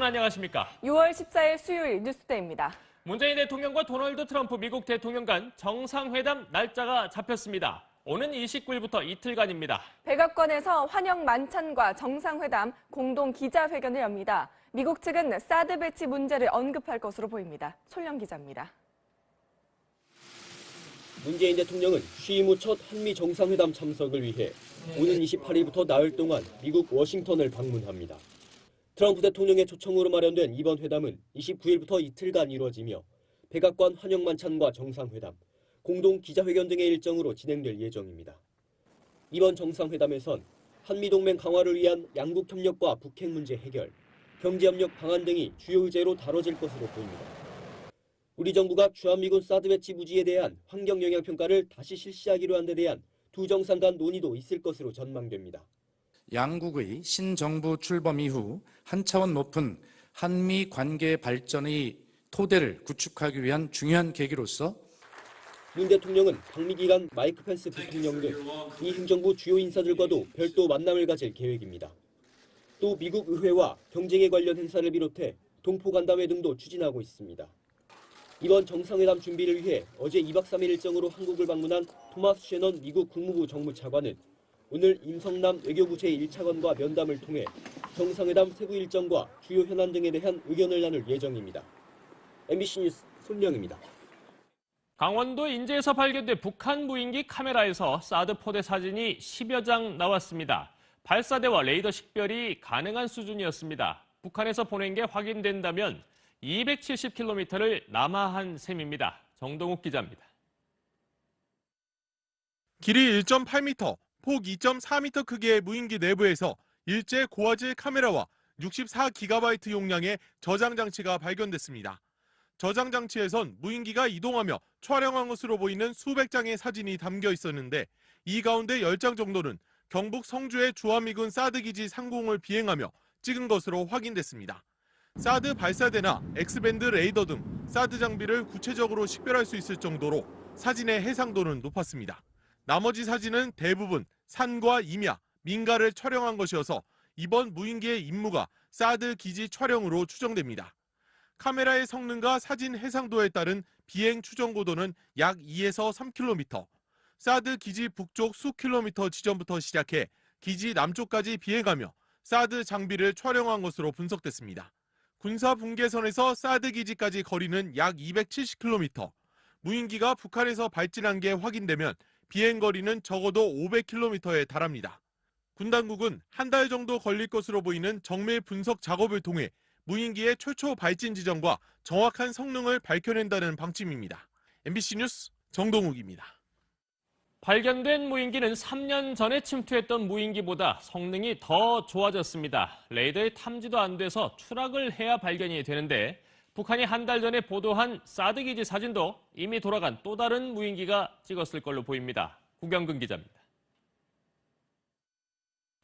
안녕하십니까? 6월 14일 수요일 뉴스데이입니다. 문재인 대통령과 도널드 트럼프 미국 대통령 간 정상회담 날짜가 잡혔습니다. 오는 29일부터 이틀간입니다. 백악관에서 환영 만찬과 정상회담 공동 기자회견을 엽니다. 미국 측은 사드 배치 문제를 언급할 것으로 보입니다. 손령 기자입니다. 문재인 대통령은 취임 후 첫 한미 정상회담 참석을 위해 오는 28일부터 나흘 동안 미국 워싱턴을 방문합니다. 트럼프 대통령의 초청으로 마련된 이번 회담은 29일부터 이틀간 이루어지며 백악관 환영 만찬과 정상회담, 공동 기자회견 등의 일정으로 진행될 예정입니다. 이번 정상회담에선 한미동맹 강화를 위한 양국 협력과 북핵 문제 해결, 경제협력 방안 등이 주요 의제로 다뤄질 것으로 보입니다. 우리 정부가 주한미군 사드 배치 부지에 대한 환경 영향 평가를 다시 실시하기로 한 데 대한 두 정상 간 논의도 있을 것으로 전망됩니다. 양국의 신정부 출범 이후 한 차원 높은 한미 관계 발전의 토대를 구축하기 위한 중요한 계기로서 문 대통령은 방미 기간 마이크 펜스 부통령 등 이 행정부 주요 인사들과도 별도 만남을 가질 계획입니다. 또 미국 의회와 경쟁에 관련 행사를 비롯해 동포 간담회 등도 추진하고 있습니다. 이번 정상회담 준비를 위해 어제 2박 3일 일정으로 한국을 방문한 토마스 셰넌 미국 국무부 정무차관은 오늘 임성남 외교부 제1차관과 면담을 통해 정상회담 세부 일정과 주요 현안 등에 대한 의견을 나눌 예정입니다. MBC 뉴스 손령입니다. 강원도 인제에서 발견된 북한 무인기 카메라에서 사드 포대 사진이 10여 장 나왔습니다. 발사대와 레이더 식별이 가능한 수준이었습니다. 북한에서 보낸 게 확인된다면 270km를 남하한 셈입니다. 정동욱 기자입니다. 길이 1.8m, 폭 2.4m 크기의 무인기 내부에서 일제 고화질 카메라와 64GB 용량의 저장 장치가 발견됐습니다. 저장 장치에선 무인기가 이동하며 촬영한 것으로 보이는 수백 장의 사진이 담겨 있었는데 이 가운데 10장 정도는 경북 성주의 주한미군 사드 기지 상공을 비행하며 찍은 것으로 확인됐습니다. 사드 발사대나 X밴드 레이더 등 사드 장비를 구체적으로 식별할 수 있을 정도로 사진의 해상도는 높았습니다. 나머지 사진은 대부분 산과 임야, 민가를 촬영한 것이어서 이번 무인기의 임무가 사드 기지 촬영으로 추정됩니다. 카메라의 성능과 사진 해상도에 따른 비행 추정 고도는 약 2에서 3km, 사드 기지 북쪽 수 킬로미터 지점부터 시작해 기지 남쪽까지 비행하며 사드 장비를 촬영한 것으로 분석됐습니다. 군사 분계선에서 사드 기지까지 거리는 약 270km, 무인기가 북한에서 발진한 게 확인되면 비행 거리는 적어도 500km에 달합니다. 군 당국은 한 달 정도 걸릴 것으로 보이는 정밀 분석 작업을 통해 무인기의 최초 발진 지점과 정확한 성능을 밝혀낸다는 방침입니다. MBC 뉴스 정동욱입니다. 발견된 무인기는 3년 전에 침투했던 무인기보다 성능이 더 좋아졌습니다. 레이더에 탐지도 안 돼서 추락을 해야 발견이 되는데 북한이 한 달 전에 보도한 사드 기지 사진도 이미 돌아간 또 다른 무인기가 찍었을 걸로 보입니다. 구경근 기자입니다.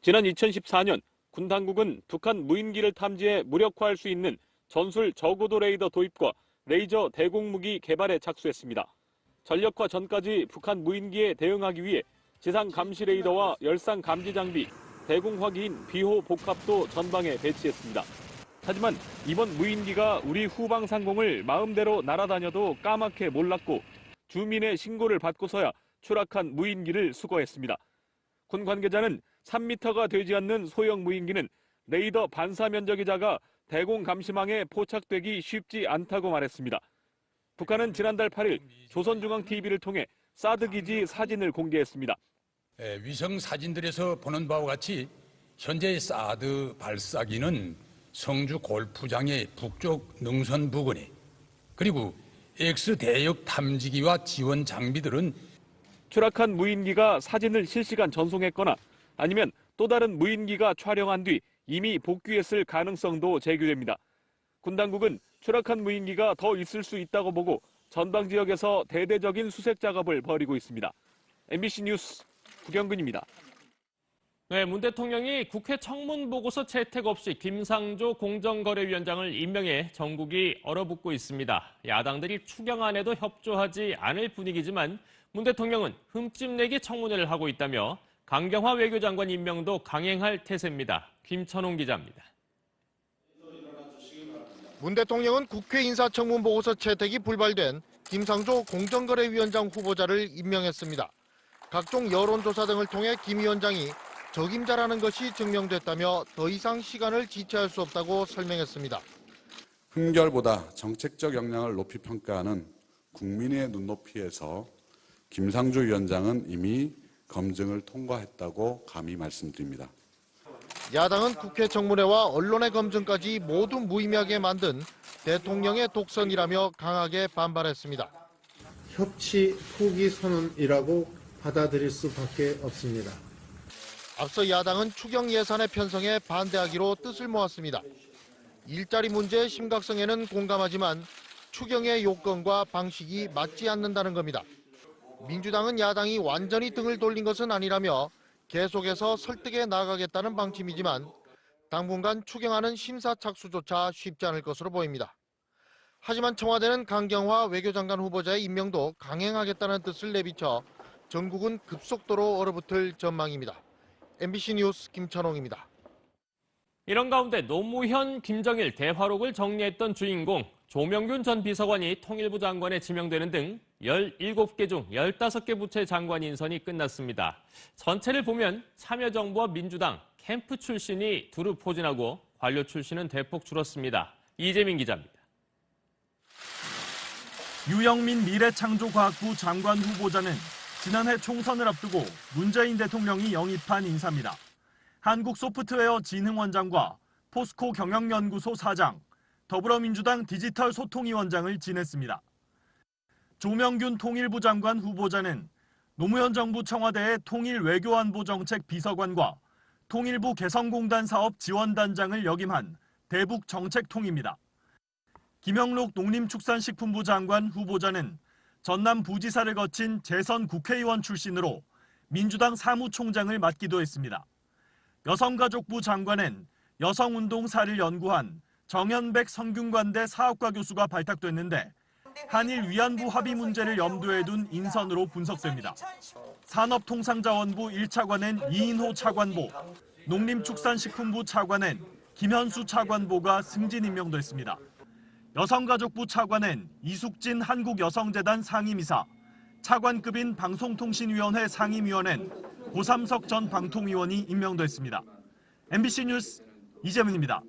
지난 2014년 군 당국은 북한 무인기를 탐지해 무력화할 수 있는 전술 저고도 레이더 도입과 레이저 대공무기 개발에 착수했습니다. 전력화 전까지 북한 무인기에 대응하기 위해 지상 감시 레이더와 열상 감지 장비, 대공 화기인 비호 복합도 전방에 배치했습니다. 하지만 이번 무인기가 우리 후방 상공을 마음대로 날아다녀도 까맣게 몰랐고 주민의 신고를 받고서야 추락한 무인기를 수거했습니다. 군 관계자는 3m가 되지 않는 소형 무인기는 레이더 반사 면적이 작아 대공 감시망에 포착되기 쉽지 않다고 말했습니다. 북한은 지난달 8일 조선중앙TV를 통해 사드 기지 사진을 공개했습니다. 위성 사진들에서 보는 바와 같이 현재 사드 발사기는 성주 골프장의 북쪽 능선 부근에 그리고 X대역 탐지기와 지원 장비들은 추락한 무인기가 사진을 실시간 전송했거나 아니면 또 다른 무인기가 촬영한 뒤 이미 복귀했을 가능성도 제기됩니다. 군 당국은 추락한 무인기가 더 있을 수 있다고 보고 전방 지역에서 대대적인 수색 작업을 벌이고 있습니다. MBC 뉴스 구경근입니다. 네, 문 대통령이 국회 청문보고서 채택 없이 김상조 공정거래위원장을 임명해 전국이 얼어붙고 있습니다. 야당들이 추경안에도 협조하지 않을 분위기지만 문 대통령은 흠집내기 청문회를 하고 있다며 강경화 외교장관 임명도 강행할 태세입니다. 김천홍 기자입니다. 문 대통령은 국회 인사청문 보고서 채택이 불발된 김상조 공정거래위원장 후보자를 임명했습니다. 각종 여론조사 등을 통해 김 위원장이 적임자라는 것이 증명됐다며 더 이상 시간을 지체할 수 없다고 설명했습니다. 흠결보다 정책적 역량을 높이 평가하는 국민의 눈높이에서 김상조 위원장은 이미 검증을 통과했다고 감히 말씀드립니다. 야당은 국회 청문회와 언론의 검증까지 모두 무의미하게 만든 대통령의 독선이라며 강하게 반발했습니다. 협치 포기 선언이라고 받아들일 수밖에 없습니다. 앞서 야당은 추경 예산의 편성에 반대하기로 뜻을 모았습니다. 일자리 문제의 심각성에는 공감하지만 추경의 요건과 방식이 맞지 않는다는 겁니다. 민주당은 야당이 완전히 등을 돌린 것은 아니라며 계속해서 설득해 나가겠다는 방침이지만 당분간 추경안은 심사 착수조차 쉽지 않을 것으로 보입니다. 하지만 청와대는 강경화 외교장관 후보자의 임명도 강행하겠다는 뜻을 내비쳐 전국은 급속도로 얼어붙을 전망입니다. MBC 뉴스 김찬홍입니다. 이런 가운데 노무현, 김정일 대화록을 정리했던 주인공 조명균 전 비서관이 통일부 장관에 지명되는 등 17개 중 15개 부처의 장관 인선이 끝났습니다. 전체를 보면 참여정부와 민주당, 캠프 출신이 두루 포진하고 관료 출신은 대폭 줄었습니다. 이재민 기자입니다. 유영민 미래창조과학부 장관 후보자는 지난해 총선을 앞두고 문재인 대통령이 영입한 인사입니다. 한국소프트웨어진흥원장과 포스코 경영연구소 사장, 더불어민주당 디지털소통위원장을 지냈습니다. 조명균 통일부 장관 후보자는 노무현 정부 청와대의 통일외교안보정책 비서관과 통일부 개성공단 사업 지원단장을 역임한 대북 정책통입니다. 김영록 농림축산식품부 장관 후보자는 전남 부지사를 거친 재선 국회의원 출신으로 민주당 사무총장을 맡기도 했습니다. 여성가족부 장관은 여성운동사를 연구한 정현백 성균관대 사학과 교수가 발탁됐는데 한일 위안부 합의 문제를 염두에 둔 인선으로 분석됩니다. 산업통상자원부 1차관엔 이인호 차관보, 농림축산식품부 차관엔 김현수 차관보가 승진 임명됐습니다. 여성가족부 차관엔 이숙진 한국여성재단 상임이사, 차관급인 방송통신위원회 상임위원엔 고삼석 전 방통위원이 임명됐습니다. MBC 뉴스 이재민입니다.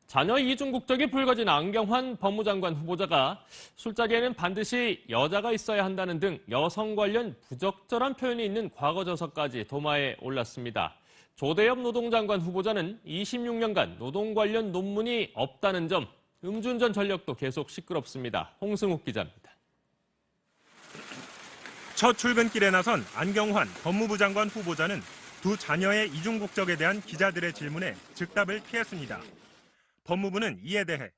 자녀 이중 국적이 불거진 안경환 법무장관 후보자가 술자리에는 반드시 여자가 있어야 한다는 등 여성 관련 부적절한 표현이 있는 과거저서까지 도마에 올랐습니다. 조대엽 노동장관 후보자는 26년간 노동 관련 논문이 없다는 점, 음주운전 전력도 계속 시끄럽습니다. 홍승욱 기자입니다. 첫 출근길에 나선 안경환 법무부 장관 후보자는 두 자녀의 이중 국적에 대한 기자들의 질문에 즉답을 피했습니다. 법무부는 이에 대해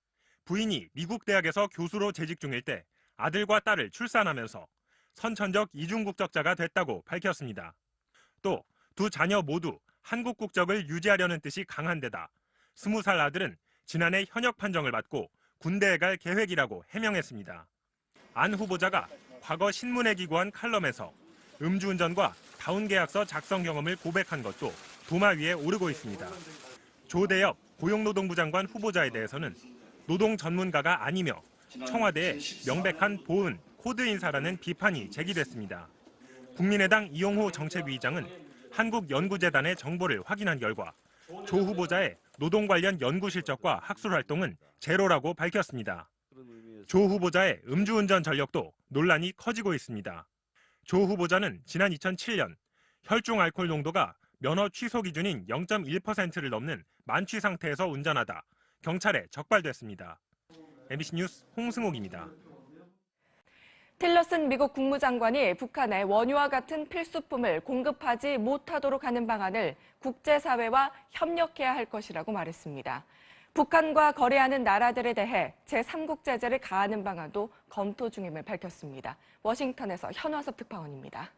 부인이 미국 대학에서 교수로 재직 중일 때 아들과 딸을 출산하면서 선천적 이중 국적자가 됐다고 밝혔습니다. 또 두 자녀 모두 한국 국적을 유지하려는 뜻이 강한 데다 20살 아들은 지난해 현역 판정을 받고 군대에 갈 계획이라고 해명했습니다. 안 후보자가 과거 신문에 기고한 칼럼에서 음주운전과 다운계약서 작성 경험을 고백한 것도 도마 위에 오르고 있습니다. 조대엽 고용노동부 장관 후보자에 대해서는 노동 전문가가 아니며 청와대의 명백한 보은 코드 인사라는 비판이 제기됐습니다. 국민의당 이용호 정책위의장은 한국연구재단의 정보를 확인한 결과 조 후보자의 노동 관련 연구 실적과 학술 활동은 제로라고 밝혔습니다. 조 후보자의 음주운전 전력도 논란이 커지고 있습니다. 조 후보자는 지난 2007년 혈중 알코올 농도가 면허 취소 기준인 0.1%를 넘는 만취 상태에서 운전하다 경찰에 적발됐습니다. MBC 뉴스 홍승욱입니다. 틸러슨 미국 국무장관이 북한에 원유와 같은 필수품을 공급하지 못하도록 하는 방안을 국제사회와 협력해야 할 것이라고 말했습니다. 북한과 거래하는 나라들에 대해 제3국 제재를 가하는 방안도 검토 중임을 밝혔습니다. 워싱턴에서 현화섭 특파원입니다.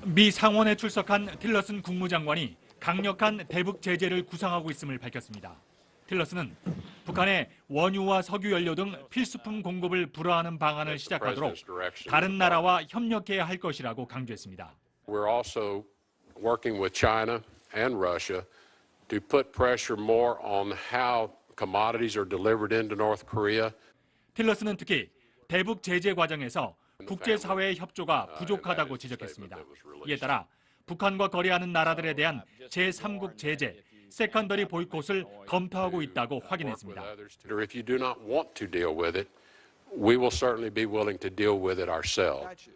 미 상원에 출석한 틸러슨 국무장관이 강력한 대북 제재를 구상하고 있음을 밝혔습니다. 틸러슨은 북한의 원유와 석유 연료 등 필수품 공급을 불허하는 방안을 시작하도록 다른 나라와 협력해야 할 것이라고 강조했습니다. We're also working with China and Russia to put pressure more on how commodities are delivered into North Korea. 틸러스는 특히 대북 제재 과정에서 국제사회의 협조가 부족하다고 지적했습니다. 이에 따라 북한과 거래하는 나라들에 대한 제3국 제재, 세컨더리 보이콧을 검토하고 있다고 확인했습니다. If you do not want to deal with it, we will certainly be willing to deal with it ourselves.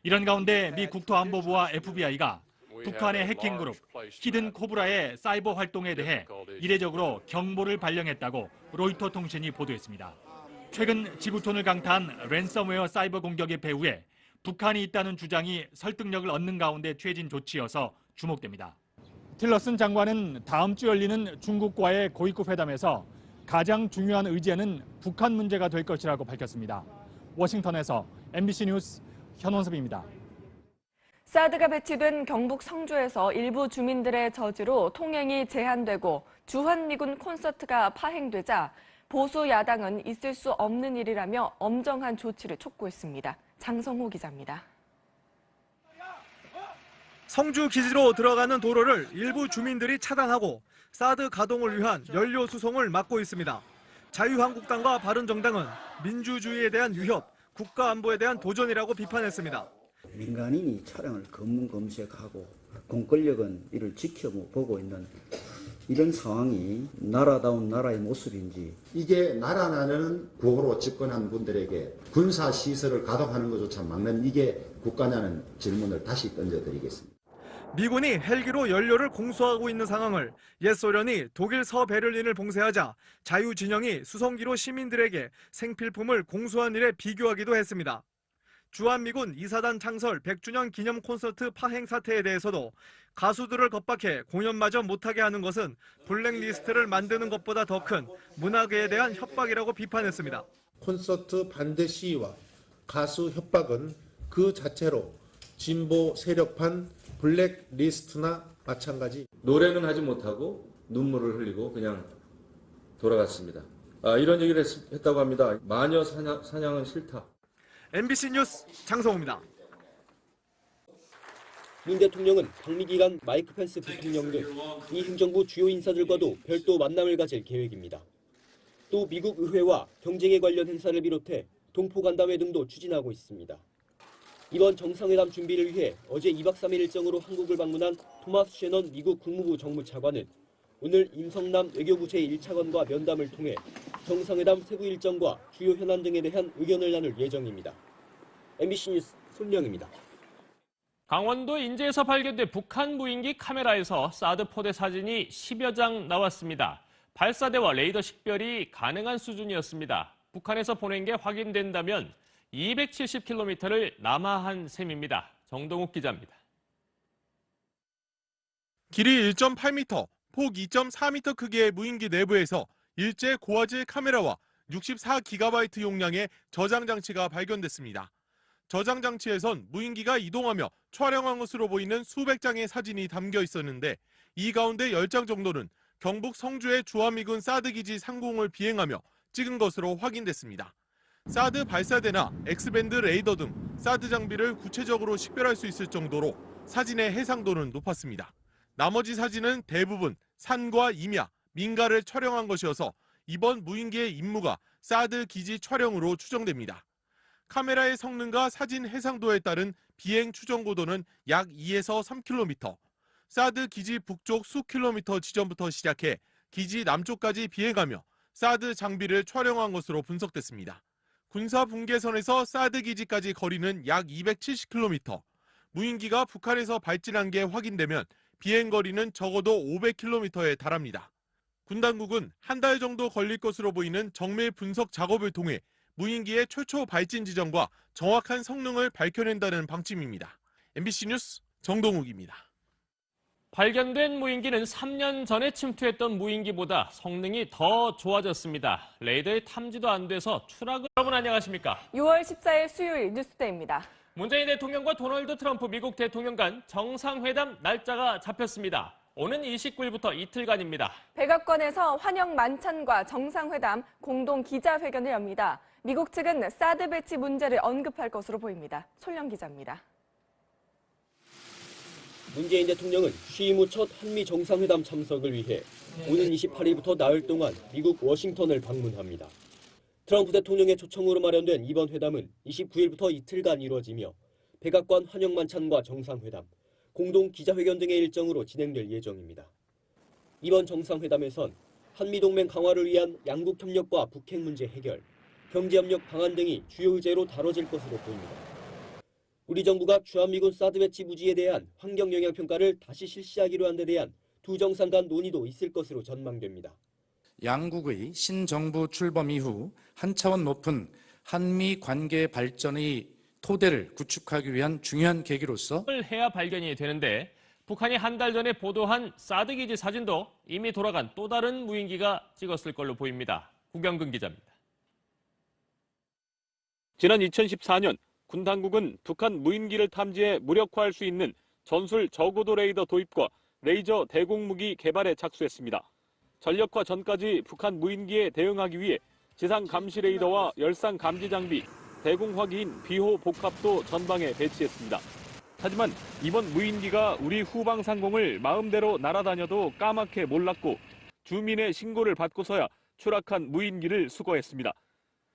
이런 가운데 미 국토안보부와 FBI가 북한의 해킹 그룹 히든 코브라의 사이버 활동에 대해 이례적으로 경보를 발령했다고 로이터 통신이 보도했습니다. 최근 지구촌을 강타한 랜섬웨어 사이버 공격의 배후에 북한이 있다는 주장이 설득력을 얻는 가운데 취해진 조치여서 주목됩니다. 틸러슨 장관은 다음 주 열리는 중국과의 고위급 회담에서 가장 중요한 의제는 북한 문제가 될 것이라고 밝혔습니다. 워싱턴에서 MBC 뉴스 현원섭입니다. 사드가 배치된 경북 성주에서 일부 주민들의 저지로 통행이 제한되고 주한미군 콘서트가 파행되자 보수 야당은 있을 수 없는 일이라며 엄정한 조치를 촉구했습니다. 장성호 기자입니다. 성주 기지로 들어가는 도로를 일부 주민들이 차단하고 사드 가동을 위한 연료 수송을 막고 있습니다. 자유한국당과 바른정당은 민주주의에 대한 위협, 국가안보에 대한 도전이라고 비판했습니다. 민간인이 차량을 검색하고 공권력은 이를 지켜보고 있는 이런 상황이 나라다운 나라의 모습인지. 이게 나라냐는 구호로 집권한 분들에게 군사시설을 가동하는 것조차 막는 이게 국가냐는 질문을 다시 던져드리겠습니다. 미군이 헬기로 연료를 공수하고 있는 상황을 옛 소련이 독일 서베를린을 봉쇄하자 자유진영이 수송기로 시민들에게 생필품을 공수한 일에 비교하기도 했습니다. 주한미군 2사단 창설 100주년 기념 콘서트 파행 사태에 대해서도 가수들을 겁박해 공연마저 못하게 하는 것은 블랙리스트를 만드는 것보다 더 큰 문화계에 대한 협박이라고 비판했습니다. 콘서트 반대 시위와 가수 협박은 그 자체로 진보 세력판 블랙리스트나 마찬가지. 노래는 하지 못하고 눈물을 흘리고 그냥 돌아갔습니다. 이런 얘기를 했다고 합니다. 마녀 사냥은 싫다. MBC 뉴스 장성호입니다. 문 대통령은 방미 기간 마이크 펜스 부통령 등 이 행정부 주요 인사들과도 별도 만남을 가질 계획입니다. 또 미국 의회와 경쟁에 관련 행사를 비롯해 동포 간담회 등도 추진하고 있습니다. 이번 정상회담 준비를 위해 어제 2박 3일 일정으로 한국을 방문한 토마스 셰넌 미국 국무부 정무차관은 오늘 임성남 외교부 제1차관과 면담을 통해 정상회담 세부 일정과 주요 현안 등에 대한 의견을 나눌 예정입니다. MBC 뉴스 손령입니다. 강원도 인제에서 발견된 북한 무인기 카메라에서 사드 포대 사진이 10여 장 나왔습니다. 발사대와 레이더 식별이 가능한 수준이었습니다. 북한에서 보낸 게 확인된다면 270km를 남하한 셈입니다. 정동욱 기자입니다. 길이 1.8m, 폭 2.4m 크기의 무인기 내부에서 일제 고화질 카메라와 64GB 용량의 저장 장치가 발견됐습니다. 저장 장치에선 무인기가 이동하며 촬영한 것으로 보이는 수백 장의 사진이 담겨 있었는데 이 가운데 10장 정도는 경북 성주의 주한미군 사드 기지 상공을 비행하며 찍은 것으로 확인됐습니다. 사드 발사대나 X밴드 레이더 등 사드 장비를 구체적으로 식별할 수 있을 정도로 사진의 해상도는 높았습니다. 나머지 사진은 대부분 산과 임야, 민가를 촬영한 것이어서 이번 무인기의 임무가 사드 기지 촬영으로 추정됩니다. 카메라의 성능과 사진 해상도에 따른 비행 추정 고도는 약 2에서 3km, 사드 기지 북쪽 수 킬로미터 지점부터 시작해 기지 남쪽까지 비행하며 사드 장비를 촬영한 것으로 분석됐습니다. 군사 분계선에서 사드 기지까지 거리는 약 270km, 무인기가 북한에서 발진한 게 확인되면 비행 거리는 적어도 500km에 달합니다. 군 당국은 한 달 정도 걸릴 것으로 보이는 정밀 분석 작업을 통해 무인기의 최초 발진 지점과 정확한 성능을 밝혀낸다는 방침입니다. MBC 뉴스 정동욱입니다. 발견된 무인기는 3년 전에 침투했던 무인기보다 성능이 더 좋아졌습니다. 레이더에 탐지도 안 돼서 추락을... 여러분 안녕하십니까? 6월 14일 수요일 뉴스데이입니다. 문재인 대통령과 도널드 트럼프 미국 대통령 간 정상회담 날짜가 잡혔습니다. 오는 29일부터 이틀간입니다. 백악관에서 환영 만찬과 정상회담 공동 기자회견을 엽니다. 미국 측은 사드 배치 문제를 언급할 것으로 보입니다. 솔령 기자입니다. 문재인 대통령은 취임 후 첫 한미 정상회담 참석을 위해 오는 28일부터 나흘 동안 미국 워싱턴을 방문합니다. 트럼프 대통령의 초청으로 마련된 이번 회담은 29일부터 이틀간 이루어지며 백악관 환영만찬과 정상회담, 공동 기자회견 등의 일정으로 진행될 예정입니다. 이번 정상회담에선 한미동맹 강화를 위한 양국 협력과 북핵 문제 해결, 경제협력 방안 등이 주요 의제로 다뤄질 것으로 보입니다. 우리 정부가 주한미군 사드 배치 무지에 대한 환경 영향 평가를 다시 실시하기로 한 데 대한 두 정상 간 논의도 있을 것으로 전망됩니다. 양국의 신정부 출범 이후 한 차원 높은 한미 관계 발전의 토대를 구축하기 위한 중요한 계기로서 해야 발견이 되는데 북한이 한 달 전에 보도한 사드 기지 사진도 이미 돌아간 또 다른 무인기가 찍었을 걸로 보입니다. 구경근 기자입니다. 지난 2014년 군 당국은 북한 무인기를 탐지해 무력화할 수 있는 전술 저고도 레이더 도입과 레이저 대공무기 개발에 착수했습니다. 전력화 전까지 북한 무인기에 대응하기 위해 지상 감시 레이더와 열상 감지 장비, 대공 화기인 비호 복합도 전방에 배치했습니다. 하지만 이번 무인기가 우리 후방 상공을 마음대로 날아다녀도 까맣게 몰랐고 주민의 신고를 받고서야 추락한 무인기를 수거했습니다.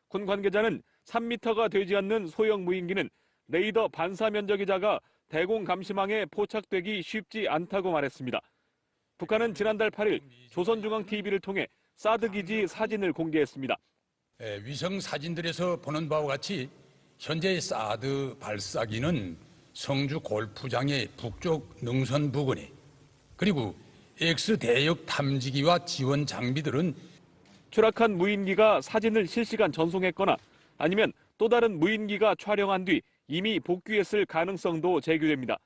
군 관계자는 3m가 되지 않는 소형 무인기는 레이더 반사 면적이 작아 대공 감시망에 포착되기 쉽지 않다고 말했습니다. 북한은 지난달 8일 조선중앙TV를 통해 사드 기지 사진을 공개했습니다. 위성 사진들에서 보는 바와 같이 현재 사드 발사기는 성주 골프장의 북쪽 능선 부근에 그리고 X대역 탐지기와 지원 장비들은 추락한 무인기가 사진을 실시간 전송했거나 아니면 또 다른 무인기가 촬영한 뒤 이미 복귀했을 가능성도 제기됩니다.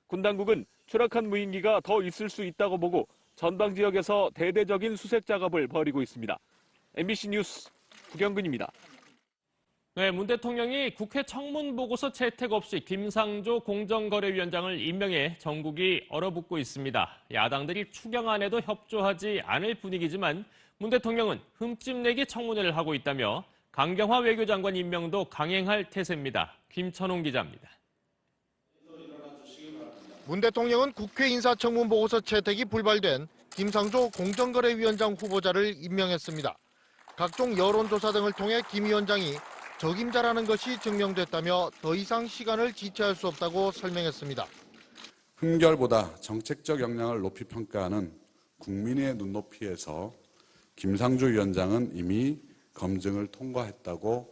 군 당국은 추락한 무인기가 더 있을 수 있다고 보고 전방 지역에서 대대적인 수색 작업을 벌이고 있습니다. MBC 뉴스 구경근입니다. 네, 문 대통령이 국회 청문보고서 채택 없이 김상조 공정거래위원장을 임명해 전국이 얼어붙고 있습니다. 야당들이 추경안에도 협조하지 않을 분위기지만 문 대통령은 흠집내기 청문회를 하고 있다며 강경화 외교장관 임명도 강행할 태세입니다. 김천홍 기자입니다. 문 대통령은 국회 인사청문보고서 채택이 불발된 김상조 공정거래위원장 후보자를 임명했습니다. 각종 여론조사 등을 통해 김 위원장이 적임자라는 것이 증명됐다며 더 이상 시간을 지체할 수 없다고 설명했습니다. 흠결보다 정책적 역량을 높이 평가하는 국민의 눈높이에서 김상조 위원장은 이미 검증을 통과했다고